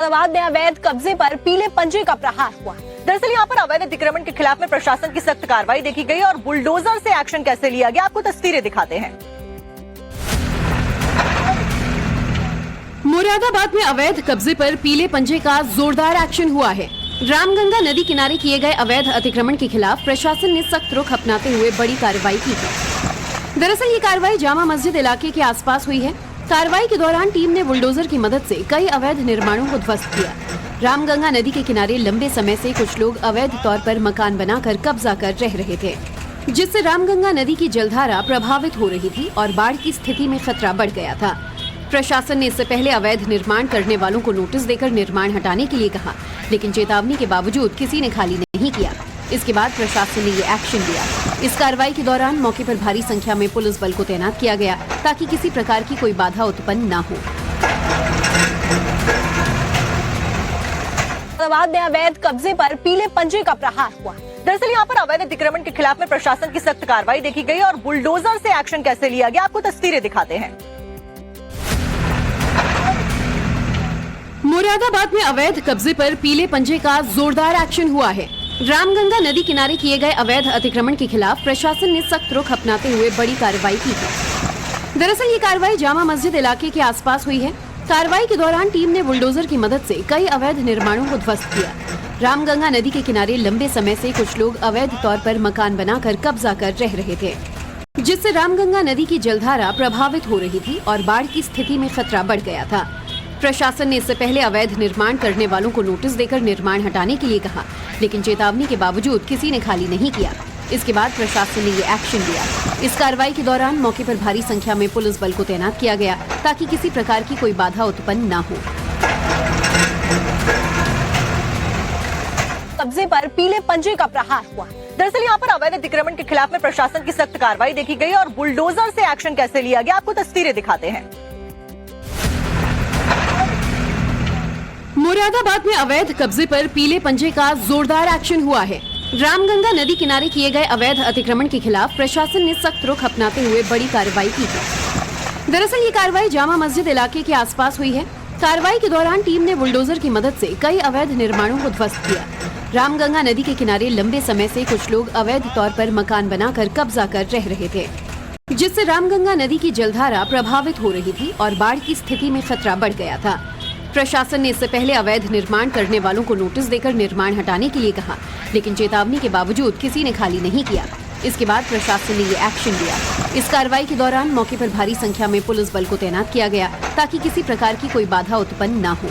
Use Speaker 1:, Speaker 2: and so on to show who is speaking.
Speaker 1: मुरादाबाद में अवैध कब्जे पर पीले पंजे का प्रहार हुआ। दरअसल यहाँ पर अवैध अतिक्रमण के खिलाफ में प्रशासन की सख्त कार्रवाई देखी गई और बुलडोजर से एक्शन कैसे लिया गया, आपको तस्वीरें दिखाते हैं।
Speaker 2: मुरादाबाद में अवैध कब्जे पर पीले पंजे का जोरदार एक्शन हुआ है। रामगंगा नदी किनारे किए गए अवैध अतिक्रमण के खिलाफ प्रशासन ने सख्त रुख अपनाते हुए बड़ी कार्रवाई की है। दरअसल ये कार्रवाई जामा मस्जिद इलाके के आसपास हुई है। कार्रवाई के दौरान टीम ने बुलडोजर की मदद से कई अवैध निर्माणों को ध्वस्त किया। रामगंगा नदी के किनारे लंबे समय से कुछ लोग अवैध तौर पर मकान बनाकर कब्जा कर रह रहे थे, जिससे रामगंगा नदी की जलधारा प्रभावित हो रही थी और बाढ़ की स्थिति में खतरा बढ़ गया था। प्रशासन ने इससे पहले अवैध निर्माण करने वालों को नोटिस देकर निर्माण हटाने के लिए कहा, लेकिन चेतावनी के बावजूद किसी ने खाली नहीं किया। इसके बाद प्रशासन ने ये एक्शन लिया। इस कार्रवाई के दौरान मौके पर भारी संख्या में पुलिस बल को तैनात किया गया ताकि किसी प्रकार की कोई बाधा उत्पन्न न हो।
Speaker 1: मुरादाबाद में अवैध कब्जे पर पीले पंजे का प्रहार हुआ। दरअसल यहाँ पर अवैध अतिक्रमण के खिलाफ में प्रशासन की सख्त कार्रवाई देखी गई और बुलडोजर से एक्शन कैसे लिया गया, आपको तस्वीरें दिखाते हैं।
Speaker 2: मुरादाबाद में अवैध कब्जे पर पीले पंजे का जोरदार एक्शन हुआ है। रामगंगा नदी किनारे किए गए अवैध अतिक्रमण के खिलाफ प्रशासन ने सख्त रुख अपनाते हुए बड़ी कार्रवाई की है। दरअसल ये कार्रवाई जामा मस्जिद इलाके के आसपास हुई है। कार्रवाई के दौरान टीम ने बुलडोजर की मदद से कई अवैध निर्माणों को ध्वस्त किया। रामगंगा नदी के किनारे लंबे समय से कुछ लोग अवैध तौर पर मकान बनाकर कब्जा कर रह रहे थे, जिससे रामगंगा नदी की जलधारा प्रभावित हो रही थी और बाढ़ की स्थिति में खतरा बढ़ गया था। प्रशासन ने इससे पहले अवैध निर्माण करने वालों को नोटिस देकर निर्माण हटाने के लिए कहा, लेकिन चेतावनी के बावजूद किसी ने खाली नहीं किया। इसके बाद प्रशासन ने ये एक्शन लिया। इस कार्रवाई के दौरान मौके पर भारी संख्या में पुलिस बल को तैनात किया गया ताकि किसी प्रकार की कोई बाधा उत्पन्न न हो।
Speaker 1: कब्जे पर पीले पंजे का प्रहार हुआ। दरअसल यहाँ पर अवैध अतिक्रमण के खिलाफ में प्रशासन की सख्त कार्रवाई देखी गई और बुलडोजर से एक्शन कैसे लिया गया, आपको तस्वीरें दिखाते हैं।
Speaker 2: मुरादाबाद में अवैध कब्जे पर पीले पंजे का जोरदार एक्शन हुआ है। रामगंगा नदी किनारे किए गए अवैध अतिक्रमण के खिलाफ प्रशासन ने सख्त रुख अपनाते हुए बड़ी कार्रवाई की है। दरअसल ये कार्रवाई जामा मस्जिद इलाके के आसपास हुई है। कार्रवाई के दौरान टीम ने बुलडोजर की मदद से कई अवैध निर्माणों को ध्वस्त किया। रामगंगा नदी के किनारे लंबे समय से कुछ लोग अवैध तौर पर मकान बनाकर कब्जा कर रह रहे थे, जिससे रामगंगा नदी की जलधारा प्रभावित हो रही थी और बाढ़ की स्थिति में खतरा बढ़ गया था। प्रशासन ने इससे पहले अवैध निर्माण करने वालों को नोटिस देकर निर्माण हटाने के लिए कहा, लेकिन चेतावनी के बावजूद किसी ने खाली नहीं किया। इसके बाद प्रशासन ने ये एक्शन लिया। इस कार्रवाई के दौरान मौके पर भारी संख्या में पुलिस बल को तैनात किया गया ताकि किसी प्रकार की कोई बाधा उत्पन्न न हो।